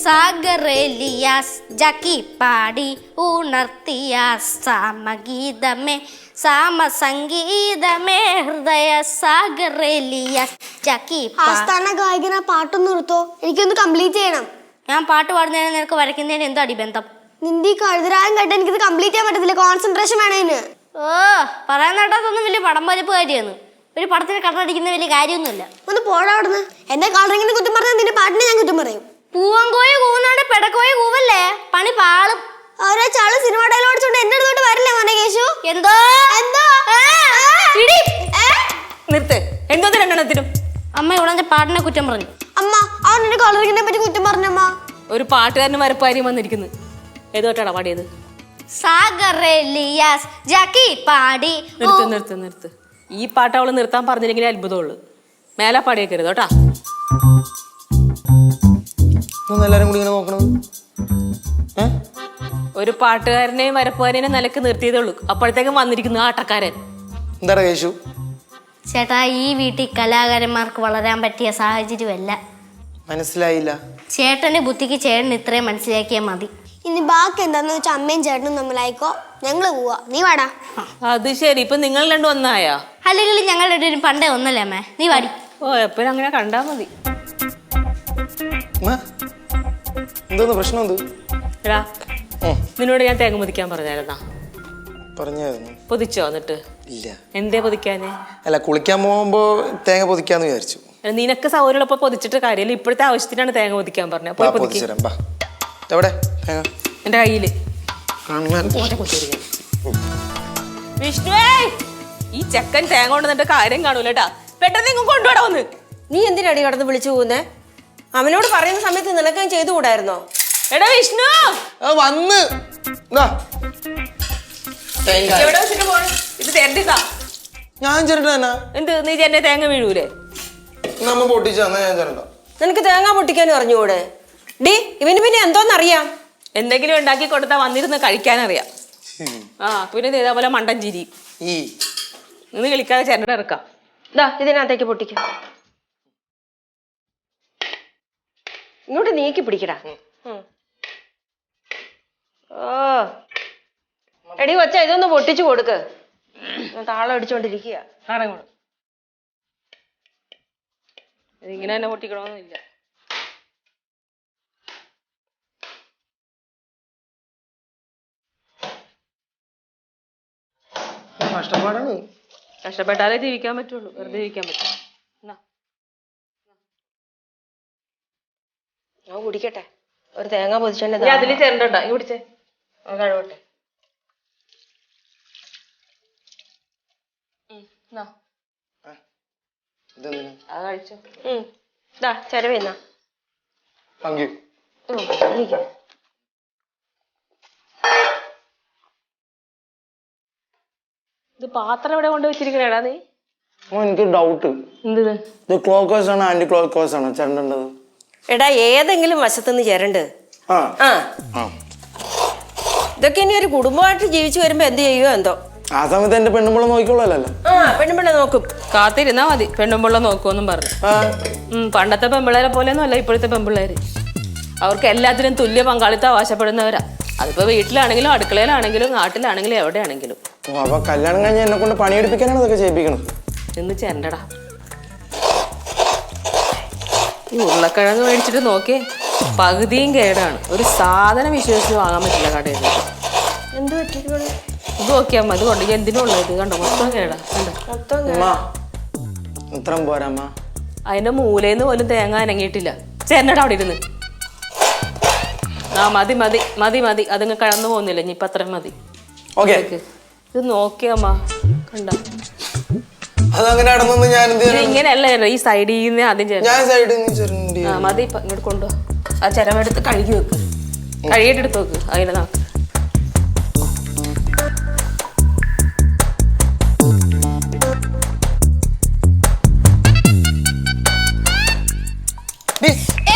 സാഗറേലിയാസ് ജക്കി പാടി ഉണർത്തിയ സാമഗീതമേ സാമസംഗീതമേ ഹൃദയ സാഗറേലിയാസ് ജക്കി. ആസ്ഥാന ഗായകന പാട്ടൊന്ന് നിർത്തോ, എനിക്കൊന്ന് കംപ്ലീറ്റ് ചെയ്യണം. ഞാൻ പാട്ട് പാടുന്നതിന് നിനക്ക് വരയ്ക്കുന്നതിന് എന്തോ അടി ബന്ധം? നിന്റെ ഈ കഴുതരായം കേട്ട് എനിക്കിത് കംപ്ലീറ്റ് ചെയ്യാൻ പറ്റത്തില്ല. കോൺസെൻട്രേഷൻ വേണം ഇതിന്. പറയാൻ നേട്ടാത്തൊന്നും വലിയ പടം വലിപ്പ് കാര്യമാണ്. ഒരു പടത്തിന് കളറടിക്കുന്ന വലിയ കാര്യമൊന്നുമില്ല. ഒന്ന് പോടാ അവിടുന്ന്. എന്റെ കളറിങ്ങിനെ കുറ്റം പറഞ്ഞാൽ നിന്റെ പാട്ടിനെ ഞാൻ കുറ്റം പറയും. പൂവങ്കോയ കൂവുന്നാണ്ട് പെടക്കോയ കൂവല്ലേ, പണി പാളും. ഓരോ ചാള് സിനിമ ഡയലോഗ്സ് എന്റെ അടുത്തോട്ട് വരില്ലേ മോനെ കേശു? എന്തോ എന്തോ നിർത്ത്. എന്തോ രണ്ടെണ്ണത്തിനും അമ്മ ഇവിടെ പാട്ടിനെ കുറ്റം പറഞ്ഞു. അമ്മ അവൻ എന്റെ കളറിങ്ങിനെ പറ്റി കുറ്റം പറഞ്ഞമ്മ. ഒരു പാട്ടുകാരന് വരപ്പാര്യം വന്നിരിക്കുന്നു. ഏതോട്ടാടാ പാടിയത്? സാഗറേലിയാസ് ജക്കി പാടി. നിർത്ത്. ഈ പാട്ട് അവള് നിർത്താൻ പറഞ്ഞില്ലെങ്കിലേ അത്ഭുതമുള്ളൂ. മേലെ പാടിയേക്കരുത് കേട്ടാ. എല്ലാരും കൂടി ഇങ്ങനെ നോക്കണത്. ഒരു പാട്ടുകാരനെയും വരപ്പുകാരനെയും നിലക്ക് നിർത്തിയതേ ഉള്ളൂ. അപ്പോഴത്തേക്കും വന്നിരിക്കുന്നു ആട്ടക്കാരൻ. എന്താ കേശു? ചേട്ടാ, ഈ വീട്ടിൽ കലാകാരന്മാർക്ക് വളരാൻ പറ്റിയ സാഹചര്യമല്ല. മനസ്സിലായില്ല. ചേട്ടന്റെ ബുദ്ധിക്ക് ചേട്ടൻ ഇത്രയും മനസ്സിലാക്കിയാൽ മതി. ഇനി ബാക്കി എന്താന്ന് വെച്ചാൽ അമ്മയും ചേട്ടനും തമ്മിലായിക്കോ. ഞങ്ങള് പോവാ, നീ വാടാ. അത് ശരി, ഇപ്പൊ നിങ്ങൾ രണ്ടും ഒന്നായാ? അല്ലെങ്കിൽ ഞങ്ങൾ രണ്ടുപേരും പണ്ടേ ഒന്നല്ലേ അമ്മേ? നീ വാടി. ഓ, എപ്പോഴും അങ്ങനെ കണ്ടാ മതി. എന്തോന്ന് പ്രശ്നം? എന്ത് എടാ, നിന്നോട് ഞാൻ തേങ്ങ പൊതിക്കാൻ പറഞ്ഞായിരുന്നാ? പറഞ്ഞായിരുന്നു. പൊതിച്ചോ? എന്നിട്ട് ഇല്ല. എന്തേ പൊതിക്കാന്? അല്ല, കുളിക്കാൻ പോകുമ്പോ തേങ്ങ പൊതിക്കാന്ന് വിചാരിച്ചു. നിനക്ക് സൗകര്യമുള്ളപ്പോ പൊതിച്ചിട്ട് കാര്യമില്ല. ഇപ്പോഴത്തെ ആവശ്യത്തിനാണ് തേങ്ങ പൊതിക്കാൻ പറഞ്ഞത്. എവിടെ തേങ്ങ? എന്റെ കയ്യില്. വിഷ്ണുവേ, ഈ ചെക്കൻ തേങ്ങ കൊണ്ടുവന്നിട്ട് കാര്യം കാണൂലട്ടാ. പെട്ടെന്ന് നിങ്ങൾ കൊണ്ടുപോടാ ഒന്ന്. നീ എന്തിനാടി കടന്ന് വിളിച്ചു പോകുന്നേ? അവനോട് പറയുന്ന സമയത്ത് നിനക്കാൻ ചെയ്തു കൂടായിരുന്നോ? എടാ വിഷ്ണു, വന്ന് എവിടെ വെച്ചിട്ട് പോണം? ഇത് തരണ്ടിതാ. ഞാൻ ചേരണ്ട തന്നെ. എന്ത് നീ ചേട്ടനെ തേങ്ങ വീഴൂലേ? നമ്മ പൊട്ടിച്ചാ ഞാൻ ചേരണ്ട. നിനക്ക് തേങ്ങ പൊട്ടിക്കാനും അറിഞ്ഞുകൂടെ? ഡി, ഇവന് പിന്നെ എന്തോന്നറിയാം? എന്തെങ്കിലും ഉണ്ടാക്കി കൊടുത്താൽ വന്നിരുന്ന് കഴിക്കാനറിയാം. പിന്നെ ഇതേപോലെ മണ്ടൻ ചിരി. നിന്ന് കളിക്കാതെ ചേട്ടനെ ഇറക്കാം. ഇതാ ഇതിനകത്തേക്ക് പൊട്ടിക്കാം. ഇങ്ങോട്ട് നീക്കി പിടിക്കടാ. ഓ എടി വച്ച ഇതൊന്ന് പൊട്ടിച്ചു കൊടുക്ക്. താളം അടിച്ചോണ്ടിരിക്കുക. ഇതിങ്ങനെ തന്നെ പൊട്ടിക്കണമെന്നില്ല. കഷ്ടപ്പാടാണ്. കഷ്ടപ്പെട്ടാലേ ജീവിക്കാൻ പറ്റുള്ളൂ. വെറുതെ ജീവിക്കാൻ പറ്റും. ഞാൻ കുടിക്കട്ടെ. ഒരു തേങ്ങ പൊതിച്ചോണ്ട് അതിൽ ചേരണ്ടോ? ഈ കുടിച്ചേ, കഴിവട്ടെ. അത് കഴിച്ചോ. ചെലവേന്നാ ഇത് പാത്രം എവിടെ കൊണ്ട് വെച്ചിരിക്കണേടാ നീ? എനിക്ക് ഡൗട്ട്. ഇത് ക്ലോക്കോസ് ആണോ ആന്റി ക്ലോക്കോസ് ആണോ ചേരേണ്ടത്? എടാ, ഏതെങ്കിലും വശത്തുനിന്ന് ചേരണ്ട്. ഇതൊക്കെ ഇനി ഒരു കുടുംബമായിട്ട് ജീവിച്ചു വരുമ്പോ എന്ത് ചെയ്യുമോ എന്തോ. ആ സമയത്ത് എന്റെ പെണ്ണുമ്പിള്ള നോക്കിക്കോളല്ലോ. പെണ്ണുമ്പിള്ള നോക്കും. കാത്തിരുന്നാ മതി. പെണ്ണുമ്പിള്ള നോക്കുമെന്നും പറഞ്ഞു. പണ്ടത്തെ പെമ്പിള്ളേരെ പോലെയൊന്നും അല്ല ഇപ്പോഴത്തെ പെമ്പിള്ളേര്. അവർക്ക് എല്ലാത്തിനും തുല്യ പങ്കാളിത്തം ആവശ്യപ്പെടുന്നവരാ. അതിപ്പോ വീട്ടിലാണെങ്കിലും അടുക്കളയിലാണെങ്കിലും നാട്ടിലാണെങ്കിലും എവിടെയാണെങ്കിലും. അപ്പൊ കല്യാണം കഴിഞ്ഞ് എന്നെ കൊണ്ട് പണിയെടുപ്പിക്കാനാണ് ഇതൊക്കെ ചെയ്യിപ്പിക്കണം. എന്ന് ചെണ്ടടാ. ഈ ഉരുളക്കിഴങ്ങ് മേടിച്ചിട്ട് നോക്കിയേ, പകുതിയും കേടാണ്. ഒരു സാധനം വിശ്വസിച്ച് വാങ്ങാൻ പറ്റില്ല കടയിൽ. എന്ത് പറ്റിക്കോളൂ? ഇത് നോക്കിയാ മതി. കൊണ്ട് എന്തിനുള്ളത്? ഇത് കണ്ടോ, മൊത്തം കേടാ. ഇത്രം പോരാമ്മ. അതിന്റെ മൂലേന്ന് പോലും തേങ്ങ അനങ്ങിയിട്ടില്ല. ചേട്ടനടാ അവിടെ ഇരുന്ന്. മതി മതി മതി മതി. അതിങ്ങ് കടന്നു പോകുന്നില്ല. ഇനി ഇപ്പൊ അത്രയും മതി. ഇത് നോക്കിയമ്മ കണ്ട. ഇങ്ങനെയല്ല ഈ സൈഡിൽ നിന്ന് ആദ്യം ചേട്ടൻ. മതി. ഇപ്പൊ ഇങ്ങോട്ട് കൊണ്ടുപോ. ആ ചിരവെടുത്ത് കഴുകി വെക്ക്. കഴുകിയിട്ട് എടുത്ത് വെക്ക്. അതിനെ നാക്ക്.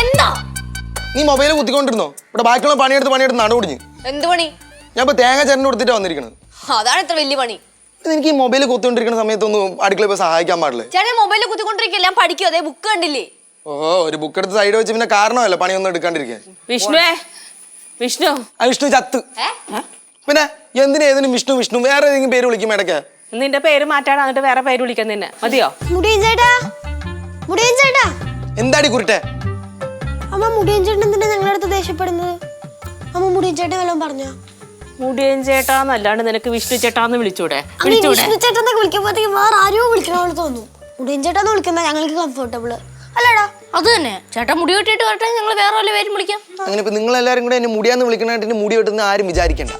എന്താ നീ മൊബൈൽ കുത്തിക്കൊണ്ടിരുന്നോ? ഇവിടെ ബാക്കിയുള്ള പണിയെടുത്ത് നടുപൊടിഞ്ഞ്. എന്ത് പണി? ഞാൻ ഇപ്പൊ തേങ്ങ ചേട്ടന് കൊടുത്തിട്ടാ വന്നിരിക്കണത്. അതാണ് ഇത്ര വലിയ പണി. എനിക്ക് ഈ മൊബൈൽ കുത്തിക്കൊണ്ടിരിക്കുന്ന സമയത്തൊന്നും അടുക്കള പോയി സഹായിക്കാൻ പാടില്ലേ? ചേട്ടൻ മൊബൈലിൽ കുത്തിക്കൊണ്ടിരിക്കില്ല. ഞാൻ പഠിക്കും. അതേ ബുക്ക് കണ്ടില്ലേ? ഓ ഒരു ബുക്ക് എടുത്ത് സൈഡ് വെച്ച് പിന്നെ കാരണമല്ല പണിയൊന്നും എടുക്കാണ്ടിരിക്കാൻ. വിഷ്ണു ആ വിഷ്ണു ചത്ത്. പിന്നെ എന്തിനാ ഏതിനും വിഷ്ണു വിഷ്ണു വേറെ ഏതെങ്കിലും പേര് വിളിക്കും ഇടയ്ക്ക്? നിന്റെ പേര് മാറ്റാണ് എന്നിട്ട് വേറെ പേര് വിളിക്കാൻ നിന്നെ മതിയോ? മുടിയൻ ചേട്ടാ എന്താടി കുരുട്ടെ? അമ്മ മുടിയൻ ചേട്ടൻ എന്തിനാ ഞങ്ങളുടെ അടുത്ത് ദേഷ്യപ്പെടുന്നത്? അമ്മ മുടിയൻ ചേട്ടൻ വല്ലതും പറഞ്ഞോ? മുടിയൻ ചേട്ടാന്നല്ലാണ്ട് നിനക്ക് വിഷ്ണു ചേട്ടാന്ന് വിളിച്ചൂടെ? വിഷ്ണു ചേട്ടന്നൊക്കെ വിളിക്കുമ്പോഴത്തേക്കും വേറെ ആരോ വിളിക്കണ പോലെ തോന്നും. മുടിയൻ ചേട്ടാന്ന് വിളിക്കുന്ന ഞങ്ങൾക്ക് കംഫർട്ടബിൾ അല്ലടാ. അത് തന്നെ ചേട്ടൻ മുടി വെട്ടിയിട്ട് വരട്ടെ, ഞങ്ങൾ വേറെ വല്ല പേരും വിളിക്കാം. അങ്ങനെ ഇപ്പൊ നിങ്ങൾ എല്ലാരും കൂടെ എന്നെ മുടിയാന്ന് വിളിക്കണായിട്ട് മുടി വെട്ടുന്ന ആരും വിചാരിക്കണ്ട.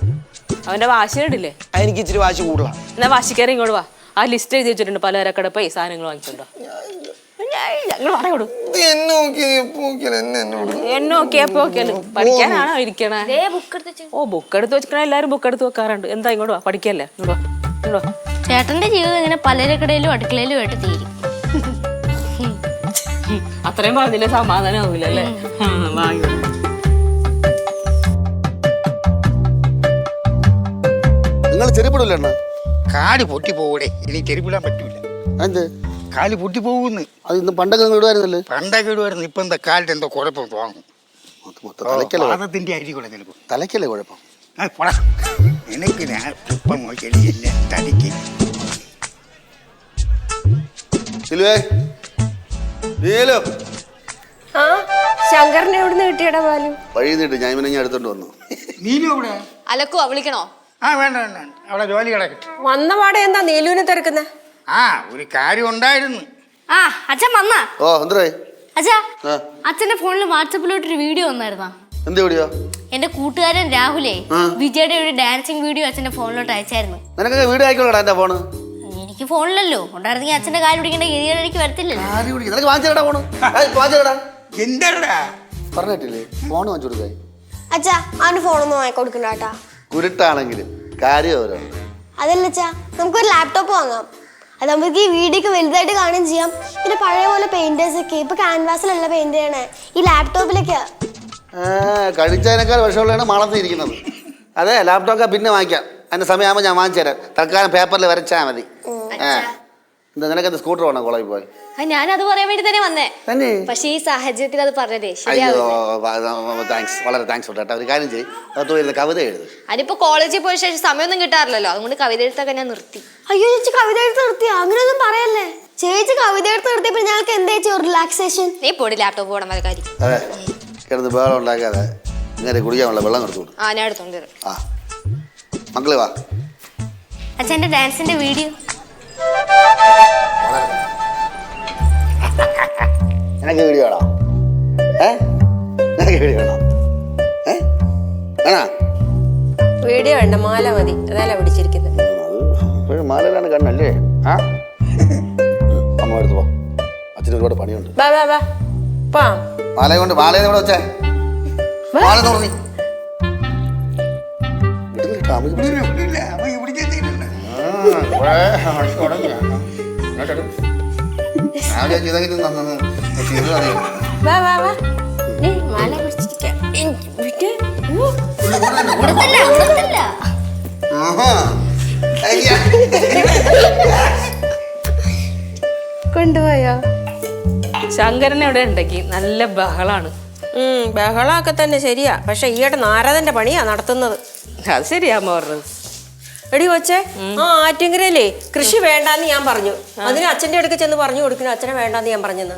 അവന്റെ വാശി കണ്ടില്ലേ? എനിക്ക് ഇച്ചിരി വാശി കൂടുതലാണ്. എന്നാ വാശിക്കാരി ഇങ്ങോട്ട് വാ. ആ ലിസ്റ്റ് എഴുതി വെച്ചിട്ടുണ്ട് പലചരക്കട പോയി സാധനങ്ങൾ വാങ്ങിച്ചോണ്ടോ. പഠിക്കാനാണോ ഇരിക്കണേ? ഓ ബുക്ക് എടുത്ത് വെച്ചിക്കണേ, എല്ലാരും ബുക്ക് എടുത്ത് വെക്കാറുണ്ട്. എന്താ ഇങ്ങോട്ട് വാ, പഠിക്കല്ലേ? ഇങ്ങോട്ട് വാ. ചേട്ടന്റെ ജീവിതം ഇങ്ങനെ പലചരക്കടയിലും അടുക്കളയിലും ആയിട്ട് തീരും. അത്രയും പറഞ്ഞില്ലേ സമാധാനം ആവൂലല്ലേ? നിങ്ങൾ ചെരുപ്പിടില്ല എണ്ണ? കാല് പൊട്ടി പോകൂടെ, ഇനി ചെരുപ്പിടാൻ പറ്റൂല. എന്ത് കാല് പൊട്ടി പോകുന്നു. അത് ഇന്ന് പണ്ടൊക്കെ നിങ്ങൾ ഇടുവായിരുന്നല്ലേ? പണ്ടൊക്കെ ഇടുവായിരുന്നു. ഇപ്പൊ എന്താ കാലിന്റെ എന്തോ കുഴപ്പം തോന്നുന്നു. പാദത്തിന്റെ അരികൂടെ നിൽക്കും. തലയ്ക്കല്ലേ കുഴപ്പം? എനിക്ക് ഞാൻ ഇപ്പം നോക്കിയാൽ എന്നെ തടിക്ക്. ആ ശങ്കറിനെ എവിടുന്ന് കിട്ടിയടാ പാലു? വഴി നീട്ട് ഞാൻ ഇവനെ ഞാൻ എടുത്തോണ്ട് വന്നു. നീലു ഇവിടെ അലക്കുവാ, വിളിക്കണോ? ആ വേണ്ട വേണ്ട, അവിടെ ജോലി കിടക്കട്ടെ. വന്ന പാടെ എന്താ നീലുവിനെ തിരക്കുന്ന? ആ ഒരു കാര്യം ഉണ്ടായിരുന്നു. ആ അച്ഛൻ വന്നാ? ഓ എന്തേ അച്ഛാ, അച്ഛന്റെ ഫോണിൽ വാട്സപ്പിലോട്ട് ഒരു വീഡിയോ വന്നായിരുന്നാ? എന്ത് വീഡിയോ? എന്റെ കൂട്ടുകാരൻ രാഹുലേ വിജയുടെ ഒരു ഡാൻസിങ് വീഡിയോ അച്ഛന്റെ ഫോണിലോട്ട് അയച്ചായിരുന്നു. നിനക്കൊക്കെ വീഡിയോ ആയിക്കോളാ എന്റെ ഫോണ്. എനിക്ക് ഫോണിലല്ലോ ഉണ്ടായിരുന്നെങ്കിൽ അച്ഛന്റെ കാര്യം പിടിക്കേണ്ട ഗതികേട് എനിക്ക് വരത്തില്ലല്ലോ. നിനക്ക് വാങ്ങിച്ചേടാ ഫോണ്, വാങ്ങിച്ചേടാ. എന്താ പറഞ്ഞിട്ടില്ലേ ഫോണ് വാങ്ങിച്ചു കൊടുക്കായി? അച്ഛാ അവന് ഫോണൊന്നും വാങ്ങിക്കൊടുക്കണ്ട കേട്ടാ. കുരുട്ടാണെങ്കിലും കാര്യം ഓരോന്ന്. അതല്ല അച്ഛാ, നമുക്കൊരു ലാപ്ടോപ്പ് വാങ്ങാം. അതാകുമ്പോഴേക്ക് ഈ വീഡിയോക്ക് വലുതായിട്ട് കാണുകയും ചെയ്യാം. പിന്നെ പഴയ പോലെ പെയിന്റേഴ്സ് ഒക്കെ ഇപ്പൊ ക്യാൻവാസിലല്ല പെയിന്റ് ചെയ്യണേ, ഈ ലാപ്ടോപ്പിലൊക്കെയാ. കഴിച്ചതിനേക്കാൾ വിഷമുള്ളതാണ് മണത്തിരിക്കുന്നത്. അതെ ലാപ്ടോപ്പ് പിന്നെ വാങ്ങിക്കാം, അതിന്റെ സമയമാകുമ്പോൾ ഞാൻ വാങ്ങിച്ചു തരാം. തൽക്കാലം പേപ്പറിൽ വരച്ചാൽ മതി. എന്താ നിനക്കെന്ത് സ്കൂട്ടർ വേണം കോളേജിൽ പോയി? ഞാനത് പറയാൻ വേണ്ടി തന്നെ വന്നേ. തന്നെ? പക്ഷെ ഈ സാഹചര്യത്തിൽ അത് പറഞ്ഞതേ അയ്യോ താങ്ക്സ്, വളരെ താങ്ക്സ് കേട്ടോ. ഒരു കാര്യം ചെയ്യും, അത് കവിത എഴുത്. അതിപ്പോ കോളേജിൽ പോയ ശേഷം സമയമൊന്നും കിട്ടാറില്ലല്ലോ, അതുകൊണ്ട് കവിത എഴുത്തൊക്കെ ഞാൻ നിർത്തി. അയ്യോ ചേച്ചി കവിത എഴുത്ത് നിർത്തിയാ? അങ്ങനെയൊന്നും പറയല്ലേ ചേച്ചി. കവിത എഴുത്ത് നിർത്തിയപ്പോ ഞങ്ങൾക്ക് എന്താ ചേച്ചി ഒരു റിലാക്സേഷൻ? നീ പോടി ലാപ്ടോപ്പ് പോകണം മതി കാര്യം. അതെ കിടന്ന് ബേളം ഉണ്ടാക്കാതെ ഇങ്ങനെ കുടിക്കാനുള്ള വെള്ളം കൊടുത്തു. ആ ഞാൻ എടുത്തോണ്ട് വരാം. ആ മക്കള് വാ. അച്ഛന്റെ ഡാൻസിന്റെ വീഡിയോ നിനക്ക് വീഡിയോ വേണോ? നിനക്ക് വീഡിയോ വേണോ? വേണോ? വീഡിയോ വേണ്ട, മാല മതി. അതല്ല പിടിച്ചിരിക്കുന്നത്. ഇപ്പോഴും മാലയിലാണ് കണ്ണല്ലേ? ആ അമ്മ എടുത്ത് പോ, അച്ഛന് ഒരുപാട് പണിയുണ്ട്. ബാ ബാ ബാ പാ. മാലയെ കൊണ്ട് മാലയെ ഇവിടെ വെച്ചേ. മാല തുറന്നി വാ വാ വാ. നീ മാല പിടിച്ചിരിക്കാം. കൊണ്ടുപോയോ? ശങ്കരൻ എവിടെ ഉണ്ടെങ്കിൽ നല്ല ബഹളാണ്. ബഹളമൊക്കെ തന്നെ ശരിയാ. പക്ഷെ ഈയിടെ നാരദന്റെ പണിയാ നടത്തുന്നത്. അത് ശരിയാ പറഞ്ഞത്. എടി കൊച്ചേ, ആ ആറ്റിങ്കരല്ലേ കൃഷി വേണ്ടാന്ന് ഞാൻ പറഞ്ഞു. അതിന് അച്ഛന്റെ അടുക്ക് ചെന്ന് പറഞ്ഞു കൊടുക്കുന്നു അച്ഛനെ വേണ്ടാന്ന് ഞാൻ പറഞ്ഞെന്ന്.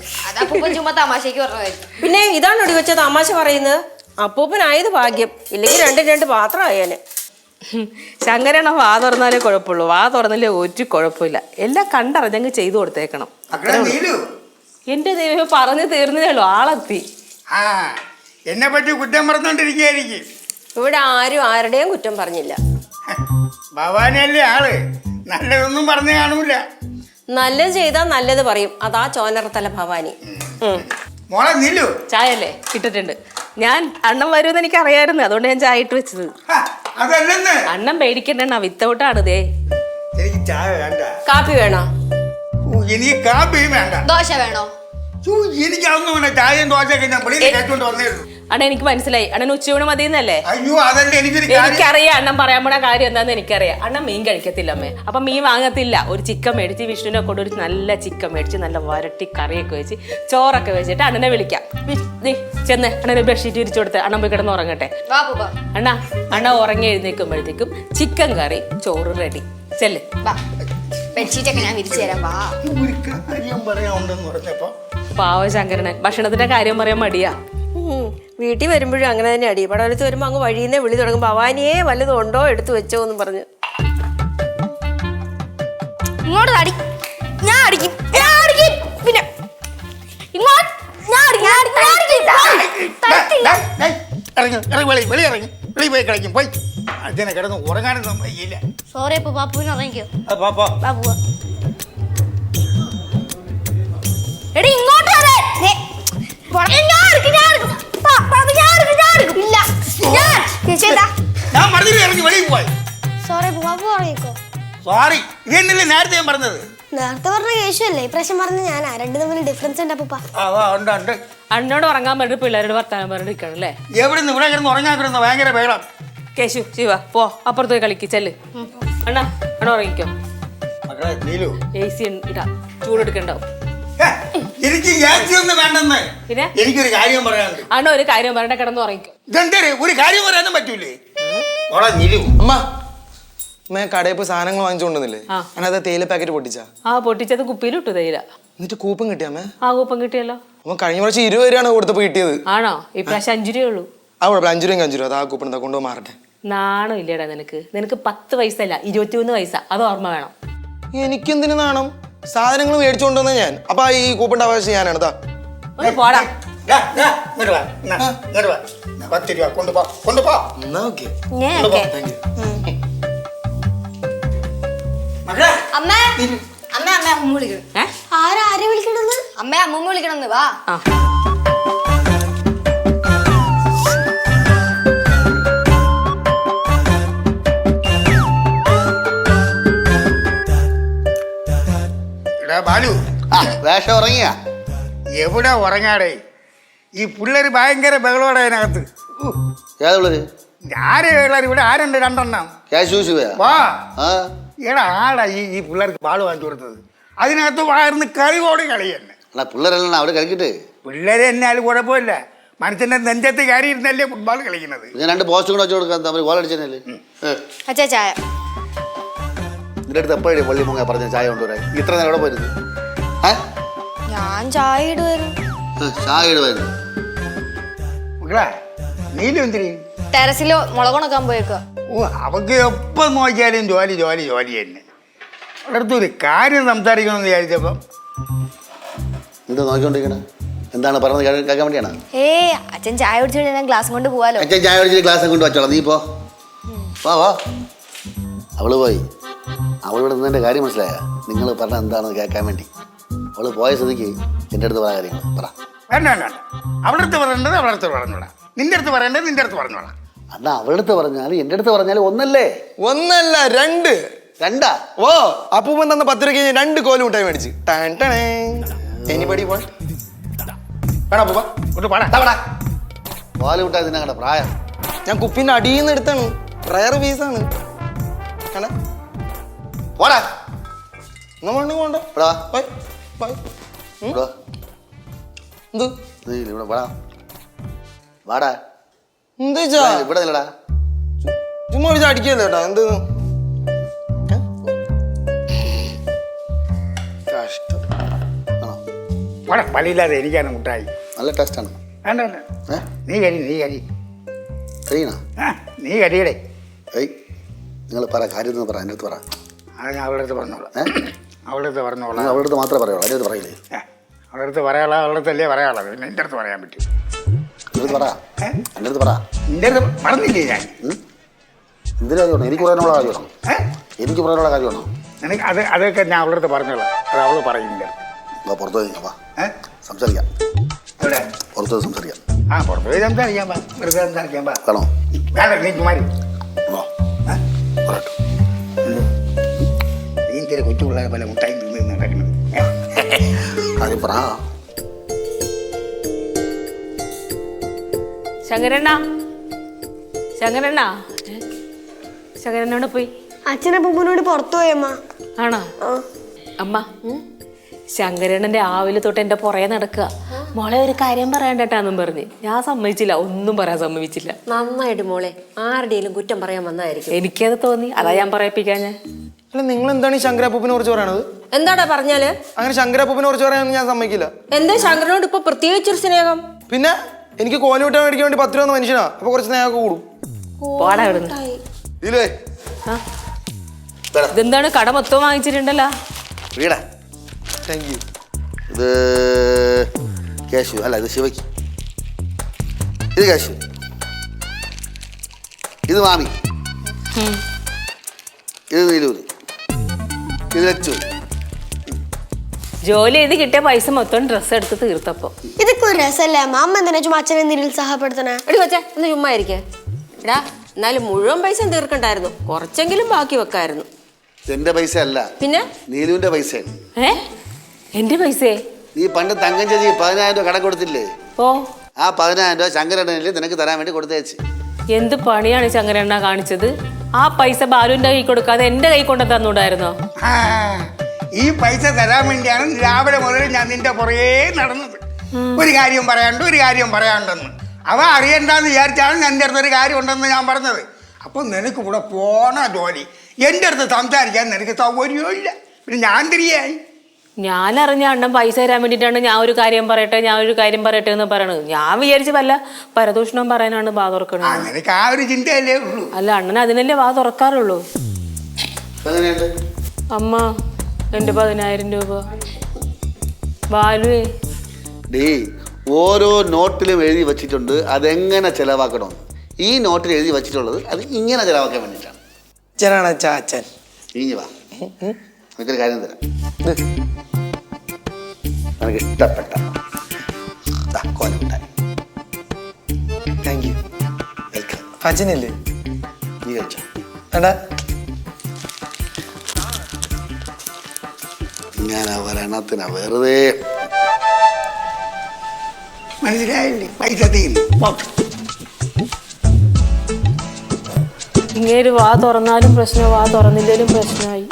ചുമ്മാ തമാശക്ക് പറഞ്ഞതായിരിക്കും. പിന്നെ ഇതാണ് എടി കൊച്ചേ തമാശ പറയുന്നത്. അപ്പൂപ്പനായത് ഭാഗ്യം, ഇല്ലെങ്കിൽ രണ്ട് പാത്രം ആയേനെ. ശങ്കരണ്ണ വാ തുറന്നാലേ കുഴപ്പമുള്ളൂ, വാ തുറന്നില്ലേ ഒരു കുഴപ്പമില്ല. എല്ലാം കണ്ടറിഞ്ഞങ്ങ് ചെയ്തു കൊടുത്തേക്കണം. എന്റെ ദൈവം പറഞ്ഞു തീർന്നതേ ഉള്ളൂ, ആളെത്തി. ആ എന്നെ പറ്റി കുറ്റം പറഞ്ഞോണ്ടിരിക്കുകയായിരിക്കും. ഇവിടെ ആരും ആരുടെയും കുറ്റം പറഞ്ഞില്ല. ഭവാനിയല്ലേ ആള്, നല്ലതൊന്നും പറഞ്ഞു കാണൂല. നല്ലത് ചെയ്താൽ നല്ലത് പറയും. അതാ ചോനറത്തല ഭവാനി. മോളെ നീലു ചായ അല്ലേ ഇട്ടിട്ടുണ്ട്. ഞാൻ അണ്ണൻ വരുമെന്ന് എനിക്ക് അറിയായിരുന്നു, അതുകൊണ്ട് ഞാൻ ചായ ഇട്ട് വെച്ചത്. അതല്ലെന്ന് അണ്ണൻ പേടിക്കണ്ട, വിത്തൗട്ടാണ് ദേ. എനിക്ക് ചായ വേണ്ട. കാപ്പി വേണോ? എനിക്ക് കാപ്പിയും വേണ്ട. ദോശ വേണോ? എനിക്ക് അതൊന്നും വേണ്ട. ചായയും ദോശയൊക്കെ ഞാൻ വെളിയിൽ കഴിച്ചുകൊണ്ട് വന്നേ ഉള്ളൂ. അണ്ണൻ എനിക്ക് മനസ്സിലായി. അണ്ണൻ ഉച്ചയൂണ് മതിയെന്നല്ലേ? അയ്യോ അതല്ല എനിക്കൊരു കാര്യം. എനിക്കറിയാം അണ്ണൻ പറയാൻ പോണ കാര്യം എന്താന്ന് എനിക്കറിയാം. അണ്ണൻ മീൻ കഴിക്കത്തില്ല അമ്മേ. അപ്പൊ മീൻ വാങ്ങത്തില്ല. ഒരു ചിക്കൻ മേടിച്ച് വിഷ്ണുവിനെ കൊണ്ട് ഒരു നല്ല ചിക്കൻ മേടിച്ച് നല്ല വരട്ടി കറിയൊക്കെ വെച്ച് ചോറൊക്കെ വെച്ചിട്ട് അണ്ണനെ വിളിക്കാം. ചെന്ന് അണ്ണന് ബെഡ്ഷീറ്റ് വിരിച്ചു കൊടുത്ത് അണ്ണൻ പോയി കിടന്ന് ഉറങ്ങട്ടെ. അണ്ണ ഉറങ്ങി എഴുന്നേക്കുമ്പോഴത്തേക്കും ചിക്കൻ കറി ചോറ് റെഡി. ചെല്ല്. ബെഡ്ഷീറ്റൊക്കെ ഞാൻ വിരിച്ചു തരാം. വാ. ഒരു കാര്യം പറയാനുണ്ടെന്ന് പറഞ്ഞപ്പോ പാവ ശങ്കരനൻ ഭക്ഷണത്തിന്റെ കാര്യം പറയാൻ മടിയാ. വീട്ടിൽ വരുമ്പോഴും അങ്ങനെ തന്നെ അടി. പടവലത്ത് വരുമ്പോ അങ്ങ് വഴിയുന്നേ വിളി തുടങ്ങും, ഭവാനിയെ വല്ലതും ഉണ്ടോ എടുത്തു വെച്ചോ എന്ന് പറഞ്ഞ്. ഇങ്ങോട്ട് അടി. ഞാൻ അടിക്കും. പിന്നെ ഇങ്ങോട്ട് വെളി പോയി കളിക്കും. പോയി അച്ഛനെ കിടന്ന് ഉറങ്ങാനും സമ്മതിക്കില്ല. സോറി അപ്പൊ ബാപ്പുവിന് ഇറങ്ങിക്കോ. ബാബു എടി ഇങ്ങോട്ട് ഞാൻ പറഞ്ഞില്ല ഇറങ്ങി വെളിയിൽ പോയി. സോറി ബാബു ഉറങ്ങിക്കോ. സോറി ഇതെന്നല്ലേ നേരത്തെ ഞാൻ പറഞ്ഞത്. നേരത്തെ പറഞ്ഞ കേശുവല്ലേ ഇപ്രാവശ്യം പറഞ്ഞ ഞാനാ. രണ്ടു തമ്മിൽ ഡിഫറൻസ് ഉണ്ട് അപ്പൂപ്പ. ഉണ്ട്. അണ്ണോട് ഉറങ്ങാൻ പറഞ്ഞിട്ട് പിള്ളേരോട് വർത്താനം പറഞ്ഞിരിക്കണം അല്ലേ? എവിടെ നിന്ന് ഇവിടെ കിടന്ന് ഉറങ്ങാൻ കിടന്ന് ഭയങ്കര ബഹളം. കേശു ശിവ പോ അപ്പുറത്ത് പോയി കളിക്ക്. ചെല്ല്. അണ്ണ ഉറങ്ങിക്കോ. മക്കളെ നീലു AC ഇടാ. ചൂടെടുക്കണ്ടാവും. എനിക്ക് യാതൊന്നും വേണ്ടെന്ന്. പിന്നെ എനിക്കൊരു കാര്യം പറയാനുണ്ട്. അണ്ണ ഒരു കാര്യം പറഞ്ഞ കിടന്ന് ഉറങ്ങിക്കോ. ഇതെന്തേ ഒരു കാര്യം പറയാനും പറ്റൂലേ? ഓടാ നീലു. അമ്മ കടയിൽ പോയി സാധനങ്ങൾ വാങ്ങിച്ചുകൊണ്ടിരുന്നില്ലേ? അതിനകത്ത് തേയില പാക്കറ്റ് പൊട്ടിച്ചാ? പൊട്ടിച്ചത് കുപ്പിയിലിട്ടു തേയില. എന്നിട്ട് കൂപ്പൺ കിട്ടിയാമേ? കൂപ്പൺ കിട്ടിയല്ലോ. അമ്മ കഴിഞ്ഞ പ്രാവശ്യം 20 രൂപയാണ് കൊടുത്തപ്പോ കിട്ടിയത്. ആണോ? ഇപ്രാവശ്യം 5 രൂപയുള്ളൂ. ആ കുഴപ്പമില്ല, 5 രൂപയും 5 രൂപ. അത് ആ കൂപ്പൺ എന്താ കൊണ്ടുപോയി മാറട്ടെ. നാണം ഇല്ലേടാ നിനക്ക്? 10 പൈസ അല്ല 21 പൈസ. അത് ഓർമ്മ വേണം. എനിക്കെന്തിനു നാണം? സാധനങ്ങൾ മേടിച്ചുകൊണ്ടുവന്ന ഞാൻ. അപ്പൊ ഈ കൂപ്പണിന്റെ അവകാശം ഞാനാണ്. പോടാ. 10 രൂപ കൊണ്ടുപോ. എന്നാ ഓക്കെ. അമ്മേ അമ്മ വിളിക്കണം. ആരെ വിളിക്കണെന്ന്? അമ്മ അമ്മൂമ്മ വിളിക്കണമെന്ന്. വാ. ബാലു വേഷം ഉറങ്ങിയ എവിടെ ഉറങ്ങാടേ? ഈ പിള്ളേര് ഭയങ്കര ബഹളോടെ അതിനകത്ത്. ഏതുള്ളൊരു ആരെ പിള്ളേർ ഇവിടെ? ആരുണ്ട്? 2 എണ്ണം. വാ എടാ ആടാ ഈ പിള്ളേർക്ക് ബാള് വാങ്ങിച്ചു കൊടുത്തത്. അതിനകത്ത് വാർന്ന് കളിയോടെ കളി തന്നെ. പിള്ളേരെല്ലാം അവിടെ കളിക്കട്ടെ. പിള്ളേരെ എന്നാലും കുഴപ്പമില്ല. മനുഷ്യന്റെ നെഞ്ചത്ത് കയറി ഇരുന്നല്ലേ ഫുട്ബോൾ കളിക്കുന്നത്. ഞാൻ 2 പോസ്റ്റ് കൂടെ വെച്ച് കൊടുക്കാൻ തമ്മിൽ ഗോൾ അടിച്ചല്ലേ? അച്ഛാ ചായ. നിന്റെ അടുത്ത് എപ്പോഴും പള്ളി മുങ്ങ പറഞ്ഞ ചായ കൊണ്ടുവരാൻ. ഇത്ര നേരം എവിടെ പോയിരുന്നു? ഞാൻ ചായ ഇടുവായിരുന്നു. ചായ ഇടുവായിരുന്നു. മക്കളെ നീലും എന്തിനീ ടെറസില് മുളകുണക്കാൻ പോയേക്കുക. അവക്ക് എപ്പം നോക്കിയാലും ജോലി ജോലി ജോലി തന്നെ. അവളടുത്ത് ഒരു കാര്യം സംസാരിക്കണമെന്ന് വിചാരിച്ചപ്പം എന്താ നോക്കിക്കൊണ്ടിരിക്കണേ? എന്താണ് പറഞ്ഞത് കേൾക്കാൻ വേണ്ടിയാണ്? അച്ഛൻ ചായ കുടിച്ചിട്ട് ഞാൻ ഗ്ലാസ് കൊണ്ട് പോവാലോ. അച്ഛൻ ചായ കുടിച്ചിട്ട് ഗ്ലാസ് കൊണ്ട് വെച്ചോളാം. നീ പോ. വാ. അവള് പോയി. അവളിവിടെ നിന്നെ കാര്യം മനസ്സിലായ? നിങ്ങൾ പറഞ്ഞ എന്താണെന്ന് കേൾക്കാൻ വേണ്ടി. അവള് പോയ സ്ഥിതിക്ക് എൻ്റെ അടുത്ത് പറയാൻ കാര്യങ്ങൾ പറ. വേണ്ട അവളടുത്ത് പറയേണ്ടത് അവളടുത്ത് പറഞ്ഞോളാം. നിന്റെ അടുത്ത് പറയേണ്ടത് നിന്റെ അടുത്ത് പറഞ്ഞോളാം. അന്നാ അവളുടെ അടുത്ത് പറഞ്ഞാലും എൻ്റെ അടുത്ത് പറഞ്ഞാലും ഒന്നല്ലേ? ഒന്നല്ല 2. 2 ഓ അപ്പൂപ്പൻ തന്ന 10 രൂപയ്ക്ക് 2 കോല് മുട്ടായി മേടിച്ച്. എനിപടി പോ. പാല് വിട്ടാൽ നിന്നെ പ്രായം. ഞാൻ കുപ്പിന്റെ അടിയിൽ നിന്ന് എടുത്താണ്. റയർ പീസാണ്. പോടാ. പോണ്ട. ഇവിടെ വാടാ. എന്താ ഇവിടെ നില്ലടാ. ചുമ്മാ വിളിച്ച് അടിക്കല്ലോ കേട്ടോ. എന്ത് പലിയില്ലാതെ എനിക്കാണ് മുട്ടായി. നല്ല ടേസ്റ്റാണ്. വേണ്ട നീ കരി ശരിയാണോ? നീ കരിയടേ. നിങ്ങൾ പറ. കാര്യം പറ. എൻ്റെ അടുത്ത് പറ. അത് ഞാൻ അവളുടെ അടുത്ത് പറഞ്ഞോളാം. അവളുടെ അടുത്ത് പറഞ്ഞോളാം. അവളുടെ അടുത്ത് മാത്രമേ പറയുള്ളൂ. എൻ്റെ അടുത്ത് പറയില്ലേ? അവളുടെ അടുത്ത് പറയാനുള്ള അവളുടെ അടുത്തല്ലേ പറയാനുള്ളത്. പിന്നെ എൻ്റെ അടുത്ത് പറയാൻ പറ്റും. എൻ്റെ പറ. എൻ്റെ അടുത്ത് പറ. എൻ്റെ അടുത്ത് പറഞ്ഞില്ലേ ഞാൻ? എന്തിനാ കാര്യമാണോ? എനിക്ക് പറയാനുള്ള കാര്യമാണോ? എനിക്ക് പറയാനുള്ള കാര്യമാണോ? നിനക്ക് അതൊക്കെ ഞാൻ അവളുടെ അടുത്ത് പറഞ്ഞോളാം. അത് അവള് പറയുന്നില്ല. പുറത്തു പോയി സംസാരിക്കാം. പുറത്തു പോയി സംസാരിക്കാം. പുറത്തു പോയി സംസാരിക്കാം. വെറുതെ സംസാരിക്കാം. കാണോ? നീ കുമാരി നീ കൊച്ചു പിള്ളേരെ പോലെ മുട്ടായി തിന്ന് നടക്കുന്നത്. കാര്യം പറ. ശങ്കരണ്ണ ശങ്കരണ്ണ ശങ്കരണ്ണോട് പോയി. അച്ഛനെ പൂപ്പനോട് പുറത്തു പോയമ്മ. ആണോ? അമ്മ ശങ്കരണ്ണന്റെ ആവില് തൊട്ട് എന്റെ പുറകെ നടക്കുക. മോളെ ഒരു കാര്യം പറയണ്ടട്ടാന്നും പറഞ്ഞ് ഞാൻ സമ്മതിച്ചില്ല, ഒന്നും പറയാൻ സമ്മതിച്ചില്ല. നന്നായിട്ട് മോളെ, ആരുടെയും കുറ്റം പറയാൻ വന്നതായിരിക്കും. എനിക്കത് തോന്നി, അതാ ഞാൻ പറയിപ്പിക്കാൻ. ഞാൻ അല്ല നിങ്ങൾ എന്താണ് ഈ ശങ്കരാപ്പൂപ്പിനെ കുറിച്ച് പറയണത്? എന്താടാ പറഞ്ഞാല്? അങ്ങനെ ശങ്കരാപ്പൂപ്പിനെ കുറിച്ച് പറയാനൊന്നും ഞാൻ സമ്മതിക്കില്ല. എന്താ ശങ്കരനോട് ഇപ്പൊ പ്രത്യേകിച്ചൊരു സ്നേഹം? പിന്നെ എനിക്ക് കോലുവിട്ടാൻ മേടിക്കാൻ വേണ്ടി 10 രൂപ മനുഷ്യനാ, അപ്പൊ കുറച്ച് സ്നേഹമൊക്കെ കൂടും. പോടാ ഇവിടുന്ന്. ഇതിലേ ആ, ഇതെന്താണ് കട മൊത്തം വാങ്ങിച്ചിട്ടുണ്ടല്ലോ? വീടാ താങ്ക് യു. ഇത് കേശു അല്ല, ഇത് ശിവയ്ക്ക്. ഇത് കേശു, ഇത് മാമി, ഇത് നീലൂര്, ഇത് ലച്ചു. ജോലി ചെയ്ത് കിട്ടിയ പൈസ മൊത്തം ഡ്രസ്സ് എടുത്ത് തീർത്തപ്പോ. ഇതൊക്കെ ഒരു രസമല്ലേ അമ്മ? അമ്മ എന്തിനാ ചുമ്മാ അച്ഛനെ നിരുത്സാഹപ്പെടുത്തണേ? എടി കൊച്ചേ, ഒന്ന് ചുമ്മാ ഇരിക്കേ. എടാ, എന്നാലും മുഴുവൻ പൈസ തീർക്കണ്ടായിരുന്നു, കുറച്ചെങ്കിലും ബാക്കി വെക്കായിരുന്നു. എന്റെ പൈസ അല്ല, പിന്നെ നീലുവിന്റെ പൈസയാണ്. എന്റെ പൈസേ? നീ പണ്ട് തങ്കം ചേച്ചി 10,000 രൂപ കട കൊടുത്തില്ലേ? ഓ, ആ 10,000 രൂപ ശങ്കരണ്ണനിൽ നിനക്ക് തരാൻ വേണ്ടി കൊടുത്തേച്ച്. എന്ത് പണിയാണ് ശങ്കരണ്ണ കാണിച്ചത്? ആ പൈസ ബാലുവിന്റെ കൈ കൊടുക്കാതെ എന്റെ കൈ കൊണ്ട് തന്നൂടായിരുന്നോ? ആ, ഈ പൈസ തരാൻ വേണ്ടിയാണ് രാവിലെ മുതൽ ഞാൻ നിന്റെ പുറകെ നടന്നത്. ഒരു കാര്യം പറയാണ്ടെന്ന് അവ അറിയണ്ടെന്ന് വിചാരിച്ചാണ് എൻ്റെ അടുത്തൊരു കാര്യം ഉണ്ടെന്ന് ഞാൻ പറഞ്ഞത്. അപ്പം നിനക്ക് ഇവിടെ പോണ ജോലി, എൻ്റെ അടുത്ത് സംസാരിക്കാൻ നിനക്ക് സൗകര്യവും ഇല്ല. പിന്നെ ഞാൻ തിരിയായി. ഞാൻ അറിഞ്ഞ അണ്ണൻ പൈസ തരാൻ വേണ്ടിയിട്ടാണ് ഞാൻ ഒരു കാര്യം പറയട്ടെ എന്ന് പറയണത്. ഞാൻ വിചാരിച്ച് വല്ല പരദൂഷണം പറയാനാണ് വാ തുറക്കണത്. നിനക്ക് ആ ഒരു ചിന്തയല്ലേ ഉള്ളൂ. അല്ല, അണ്ണൻ അതിനല്ലേ വാ തുറക്കാറുള്ളൂ. എങ്ങനെയുണ്ട്? അമ്മ എന്റെ 10,000 രൂപ ബാലുവേ. ഡേ, ഓരോ നോട്ടിലും എഴുതി വച്ചിട്ടുണ്ട് അതെങ്ങനെ ചെലവാക്കണമെന്ന്. ഈ നോട്ടിൽ എഴുതി വച്ചിട്ടുള്ളത് അത് ഇങ്ങനെ ചെലവാക്കാൻ വേണ്ടിയിട്ടാണ്. അച്ഛനാണ് അച്ഛൻ. ഇനി വാ, എനിക്കൊരു കാര്യം തരാം. എനിക്ക് ഇഷ്ടപ്പെട്ട കോലമിട്ടായി. Thank you. വെൽക്കം. അച്ഛനല്ലേ? നീ കഴിച്ചോ. എടാ ഞാൻ ഒരെണ്ണത്തിനാ വെറുതെ. മനസ്സിലായില്ലേ? പൈസ തീരും. ഇങ്ങേര് വാ തുറന്നാലും പ്രശ്നം, വാ തുറന്നില്ലേലും പ്രശ്നമായി.